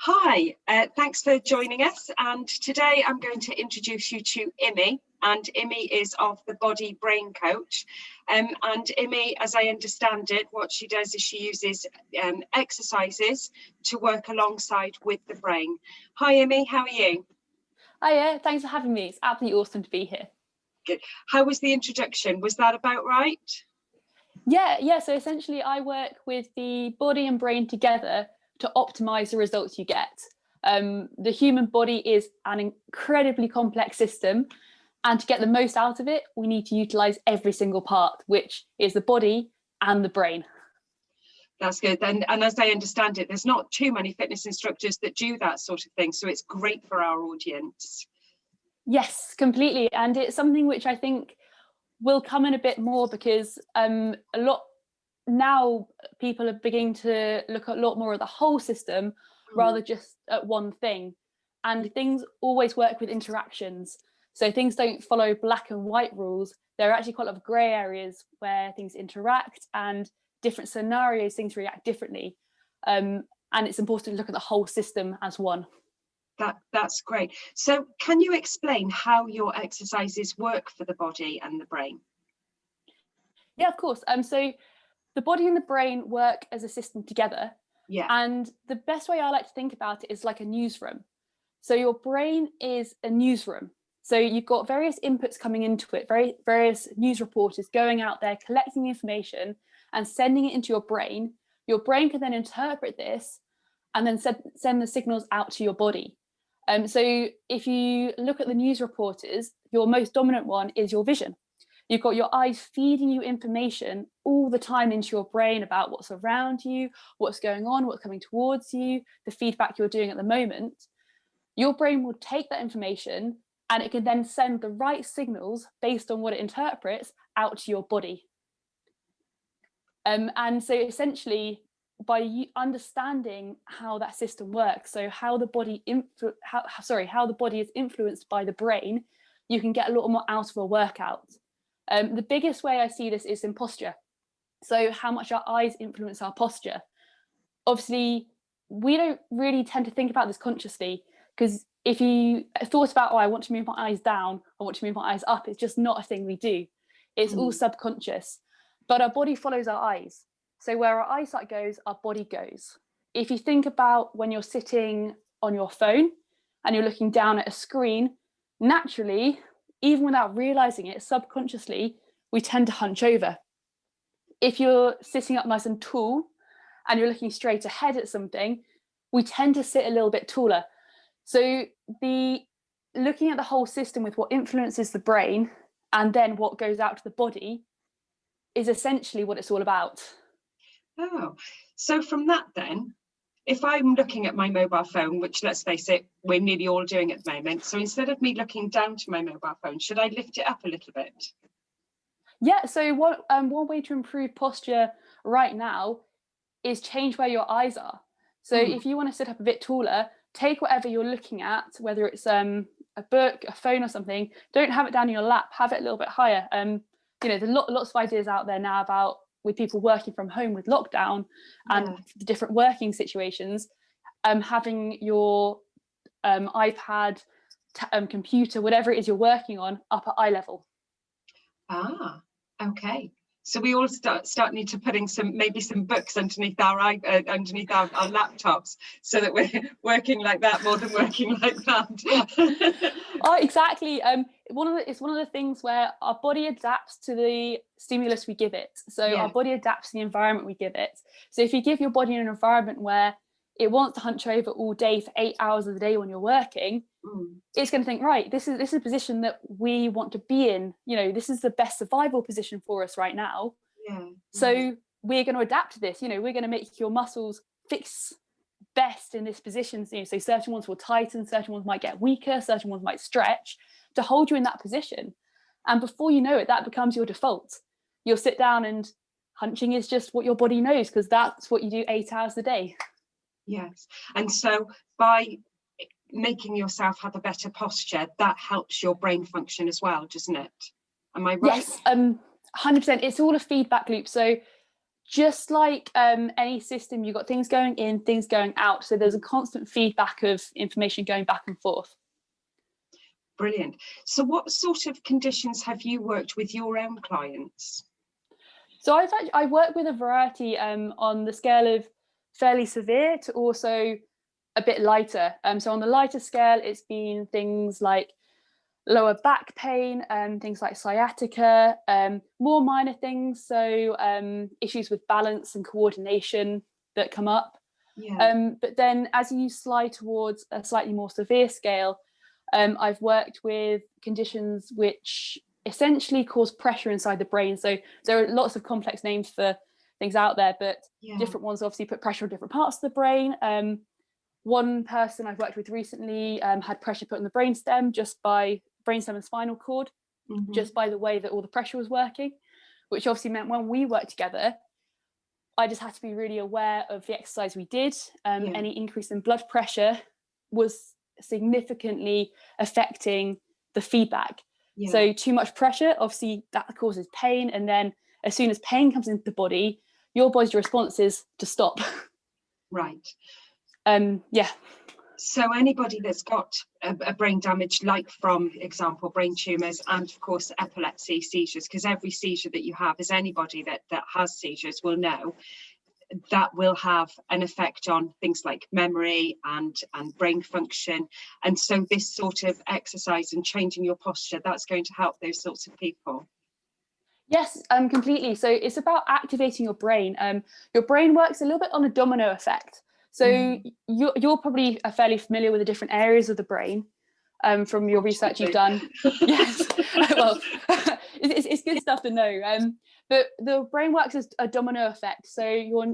Hi, thanks for joining us. And today I'm going to introduce you to Immie. And Immie is of TheBodyBraincoach. And Immie, as I understand it, what she does is she uses exercises to work alongside with the brain. Hi, Immie, how are you? Hiya, thanks for having me. It's absolutely awesome to be here. Good. How was the introduction? Was that about right? Yeah. So essentially, I work with the body and brain together to optimize the results you get. The human body is an incredibly complex system, and to get the most out of it, we need to utilize every single part, which is the body and the brain. That's good. And as I understand it, there's not too many fitness instructors that do that sort of thing. So it's great for our audience. Yes, completely. And it's something which I think will come in a bit more because a lot now people are beginning to look at a lot more of the whole system rather just at one thing. And things always work with interactions. So things don't follow black and white rules. There are actually quite a lot of grey areas where things interact, and different scenarios things react differently. And it's important to look at the whole system as one. That's great. So can you explain how your exercises work for the body and the brain? Yeah, of course. So the body and the brain work as a system together. Yeah. And the best way I like to think about it is like a newsroom. So your brain is a newsroom. So you've got various inputs coming into it, various news reporters going out there, collecting information and sending it into your brain. Your brain can then interpret this and then send the signals out to your body. So if you look at the news reporters, your most dominant one is your vision. You've got your eyes feeding you information all the time into your brain about what's around you, what's going on, what's coming towards you, the feedback you're doing at the moment. Your brain will take that information and it can then send the right signals based on what it interprets out to your body. And so essentially, by understanding how that system works, so how the body is influenced by the brain, you can get a lot more out of a workout. The biggest way I see this is in posture. So how much our eyes influence our posture. Obviously, we don't really tend to think about this consciously, because if you thought about, I want to move my eyes down, I want to move my eyes up, it's just not a thing we do. It's all subconscious. But our body follows our eyes. So where our eyesight goes, our body goes. If you think about when you're sitting on your phone and you're looking down at a screen, naturally, even without realizing it, subconsciously, we tend to hunch over. If you're sitting up nice and tall and you're looking straight ahead at something, we tend to sit a little bit taller. So looking at the whole system with what influences the brain and then what goes out to the body is essentially what it's all about. Oh, so from that then, if I'm looking at my mobile phone, which let's face it, we're nearly all doing at the moment. So instead of me looking down to my mobile phone, should I lift it up a little bit? Yeah, so one way to improve posture right now is change where your eyes are. So if you want to sit up a bit taller, take whatever you're looking at, whether it's a book, a phone or something, don't have it down in your lap, have it a little bit higher. There's lots of ideas out there now about with people working from home with lockdown and the different working situations, having your iPad, computer, whatever it is you're working on, up at eye level. Ah, okay. So we all start need to putting maybe some books underneath our laptops, so that we're working like that more than working like that. Oh, exactly. It's one of the things where our body adapts to the stimulus we give it. So our body adapts to the environment we give it. So if you give your body an environment where it wants to hunch over all day for 8 hours of the day when you're working, it's going to think, right, this is a position that we want to be in. This is the best survival position for us right now. So we're going to adapt to this. We're going to make your muscles fix best in this position. So certain ones will tighten, certain ones might get weaker, certain ones might stretch to hold you in that position. And before you know it, that becomes your default. You'll sit down and hunching is just what your body knows, because that's what you do 8 hours a day. Yes. And so by making yourself have a better posture, that helps your brain function as well, doesn't it? Am I right? Yes, 100%. It's all a feedback loop. So just like any system, you've got things going in, things going out. So there's a constant feedback of information going back and forth. Brilliant. So what sort of conditions have you worked with your own clients? So I work with a variety on the scale of fairly severe to also a bit lighter. So on the lighter scale, it's been things like lower back pain, things like sciatica, more minor things. So issues with balance and coordination that come up. Yeah. But then as you slide towards a slightly more severe scale, I've worked with conditions which essentially cause pressure inside the brain. So there are lots of complex names for things out there, but different ones obviously put pressure on different parts of the brain. One person I've worked with recently had pressure put on the brainstem and spinal cord, just by the way that all the pressure was working, which obviously meant when we worked together, I just had to be really aware of the exercise we did. Any increase in blood pressure was significantly affecting the feedback. So too much pressure, obviously that causes pain, and then as soon as pain comes into the body, your body's response is to stop. Right. Yeah. So anybody that's got a brain damage, like from example brain tumours and of course epilepsy, seizures, because every seizure that you have, as anybody that has seizures will know, that will have an effect on things like memory and brain function. And so this sort of exercise and changing your posture, that's going to help those sorts of people. Yes, completely. So it's about activating your brain. Your brain works a little bit on a domino effect. So you're probably fairly familiar with the different areas of the brain from your research you've done. Yes, well, it's good stuff to know. But the brain works as a domino effect. So your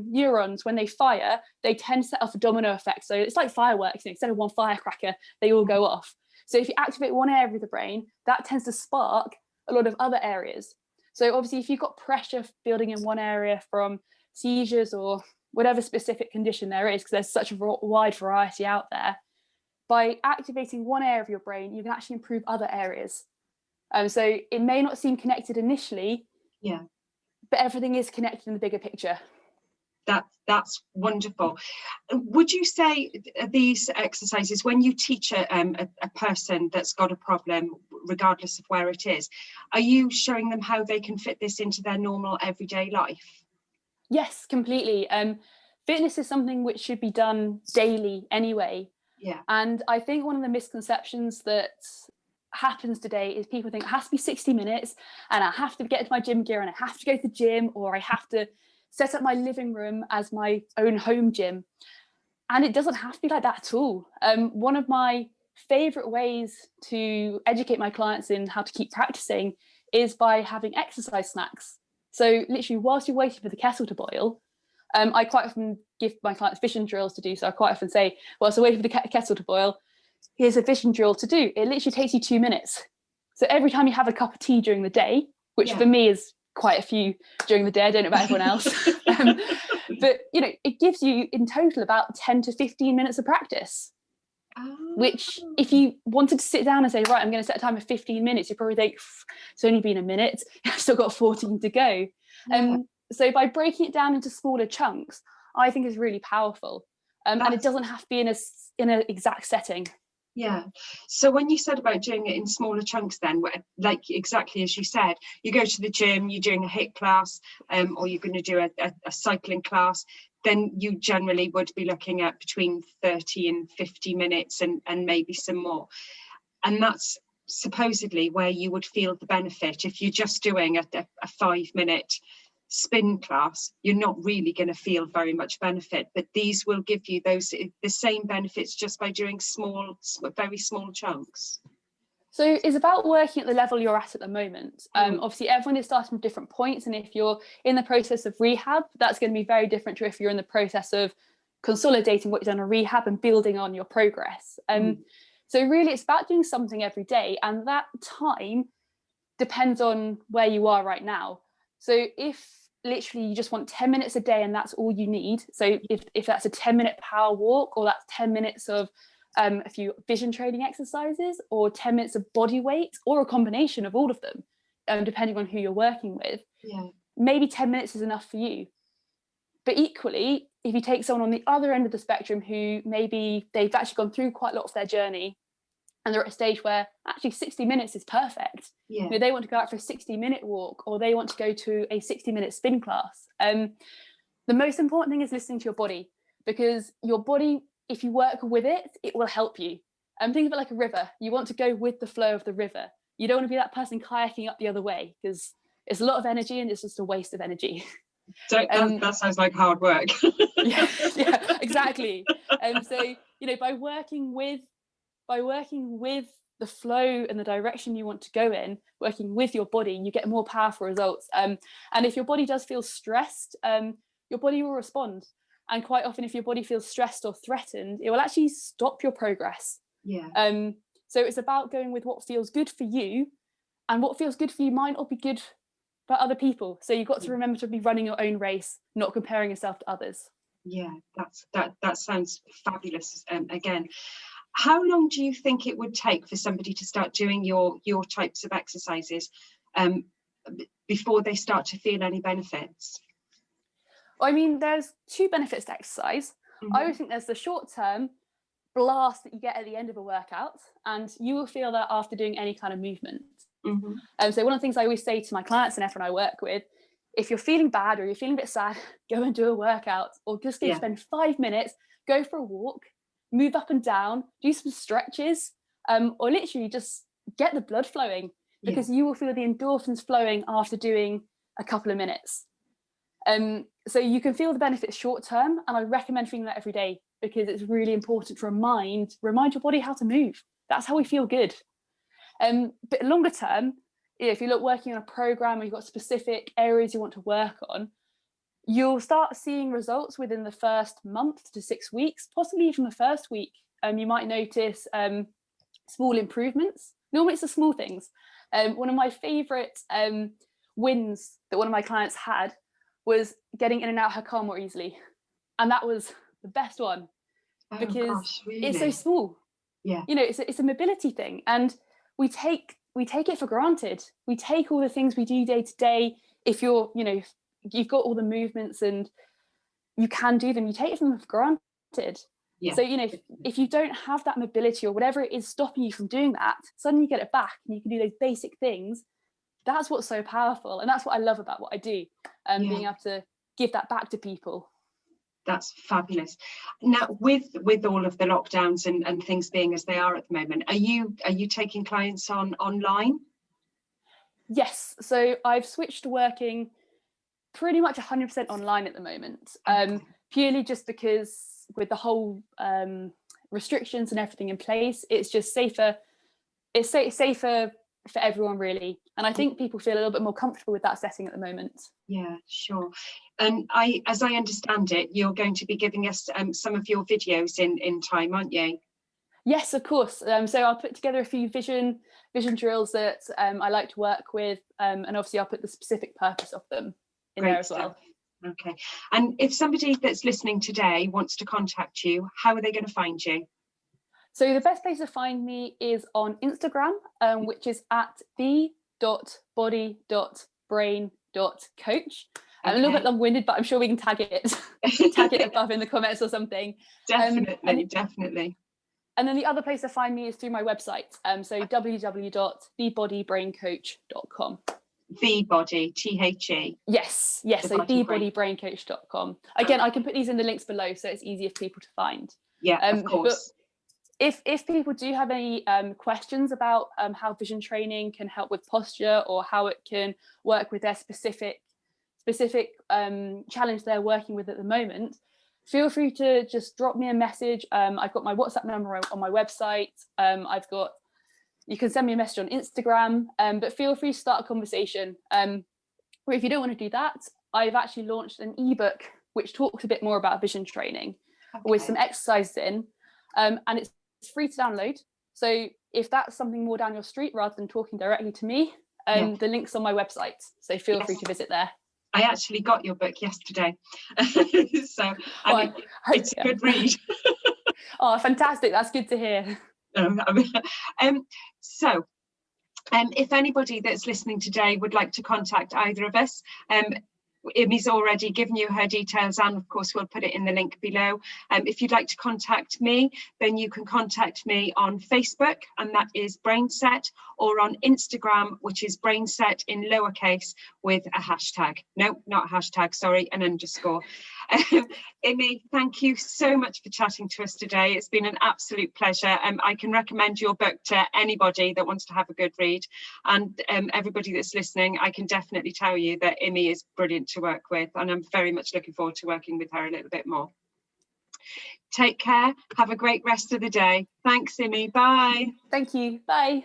neurons, when they fire, they tend to set off a domino effect. So it's like fireworks. Instead of one firecracker, they all go off. So if you activate one area of the brain, that tends to spark a lot of other areas. So obviously, if you've got pressure building in one area from seizures or whatever specific condition there is, because there's such a wide variety out there, by activating one area of your brain, you can actually improve other areas. So it may not seem connected initially, but everything is connected in the bigger picture. That's wonderful. Would you say these exercises, when you teach a person that's got a problem, regardless of where it is, are you showing them how they can fit this into their normal everyday life? Yes, completely. Fitness is something which should be done daily anyway. And I think one of the misconceptions that happens today is people think it has to be 60 minutes and I have to get into my gym gear and I have to go to the gym, or I have to set up my living room as my own home gym. And it doesn't have to be like that at all. One of my favorite ways to educate my clients in how to keep practicing is by having exercise snacks. So literally whilst you're waiting for the kettle to boil, I quite often give my clients vision drills to do. So I quite often say, well, so wait for the kettle to boil, here's a vision drill to do. It literally takes you 2 minutes. So every time you have a cup of tea during the day, which for me is quite a few during the day, I don't know about everyone else, but it gives you in total about 10 to 15 minutes of practice. Which if you wanted to sit down and say, right, I'm going to set a time of 15 minutes, you probably think it's only been a minute, I've still got 14 to go. So by breaking it down into smaller chunks, I think is really powerful. And it doesn't have to be in an exact setting. So when you said about doing it in smaller chunks, then, like exactly as you said, you go to the gym, you're doing a HIIT class, or you're going to do a cycling class, then you generally would be looking at between 30 and 50 minutes and maybe some more. And that's supposedly where you would feel the benefit. If you're just doing a 5-minute spin class, you're not really going to feel very much benefit, but these will give you the same benefits just by doing very small chunks. So it's about working at the level you're at the moment. Obviously everyone is starting from different points, and if you're in the process of rehab, that's going to be very different to if you're in the process of consolidating what you've done in rehab and building on your progress. So really it's about doing something every day, and that time depends on where you are right now. So if literally you just want 10 minutes a day and that's all you need, so if that's a 10-minute power walk, or that's 10 minutes of a few vision training exercises, or 10 minutes of body weight, or a combination of all of them, depending on who you're working with, maybe 10 minutes is enough for you. But equally, if you take someone on the other end of the spectrum who maybe they've actually gone through quite a lot of their journey and they're at a stage where actually 60 minutes is perfect. Yeah. You know, they want to go out for a 60-minute walk, or they want to go to a 60-minute spin class. The most important thing is listening to your body, because your body, if you work with it, it will help you. Think of it like a river. You want to go with the flow of the river. You don't want to be that person kayaking up the other way, because it's a lot of energy and it's just a waste of energy. So that sounds like hard work. yeah, exactly. So, you know, by working with the flow and the direction you want to go in, working with your body, you get more powerful results. And if your body does feel stressed, your body will respond. And quite often, if your body feels stressed or threatened, it will actually stop your progress. Yeah. So it's about going with what feels good for you, and what feels good for you might not be good for other people. So you've got to remember to be running your own race, not comparing yourself to others. Yeah, that sounds fabulous. Again, how long do you think it would take for somebody to start doing your types of exercises before they start to feel any benefits? I mean, there's two benefits to exercise. Mm-hmm. I always think there's the short-term blast that you get at the end of a workout, and you will feel that after doing any kind of movement. Mm-hmm. So one of the things I always say to my clients and everyone I work with, if you're feeling bad or you're feeling a bit sad, go and do a workout, or just go spend 5 minutes, go for a walk, move up and down, do some stretches, or literally just get the blood flowing, because you will feel the endorphins flowing after doing a couple of minutes. So you can feel the benefits short term, and I recommend feeling that every day, because it's really important to remind your body how to move. That's how we feel good. But longer term, if you look working on a program or you've got specific areas you want to work on, you'll start seeing results within the first month to 6 weeks, possibly even the first week. You might notice small improvements. Normally it's the small things. One of my favorite wins that one of my clients had was getting in and out of her car more easily. And that was the best one, because really? It's so small. Yeah. You know, it's a mobility thing, and we take it for granted. We take all the things we do day to day. If you're, you know, you've got all the movements and you can do them, you take them for granted. Yeah. So, you know, if you don't have that mobility or whatever it is stopping you from doing that, suddenly you get it back and you can do those basic things. That's what's so powerful, and that's what I love about what I do, being able to give that back to people. That's fabulous. Now, with all of the lockdowns and things being as they are at the moment, are you taking clients online? Yes, so I've switched to working pretty much 100% online at the moment, purely just because with the whole restrictions and everything in place, it's just safer. It's safer for everyone, really, and I think people feel a little bit more comfortable with that setting at the moment. Yeah, sure. And as I understand it, you're going to be giving us some of your videos in time, aren't you? Yes, of course. So I'll put together a few vision drills that I like to work with, and obviously I'll put the specific purpose of them in there as well. Okay. And if somebody that's listening today wants to contact you, how are they going to find you? So the best place to find me is on Instagram, which is at TheBodyBraincoach. A little bit long-winded, but I'm sure we can tag it above in the comments or something. Definitely. And then the other place to find me is through my website. So www.TheBodyBraincoach.com. The body, THE. Yes. So TheBodyBraincoach.com. Again, I can put these in the links below, so it's easier for people to find. Yeah, of course. But if people do have any questions about how vision training can help with posture, or how it can work with their specific challenge they're working with at the moment, feel free to just drop me a message. I've got my WhatsApp number on my website. You can send me a message on Instagram, but feel free to start a conversation. Or if you don't want to do that, I've actually launched an ebook which talks a bit more about vision training with some exercises in, and it's free to download. So if that's something more down your street rather than talking directly to me, the link's on my website. So feel free to visit there. I actually got your book yesterday, so it's a good read. Oh, fantastic! That's good to hear. So If anybody that's listening today would like to contact either of us, Immie's already given you her details, and of course we'll put it in the link below. If you'd like to contact me, then you can contact me on Facebook, and that is Brainset, or on Instagram, which is Brainset in lowercase with a hashtag. No, not a hashtag, sorry, an underscore. Immie, thank you so much for chatting to us today. It's been an absolute pleasure. I can recommend your book to anybody that wants to have a good read, and everybody that's listening, I can definitely tell you that Immie is brilliant to work with, and I'm very much looking forward to working with her a little bit more. Take care. Have a great rest of the day. Thanks, Immie. Bye. Thank you. Bye.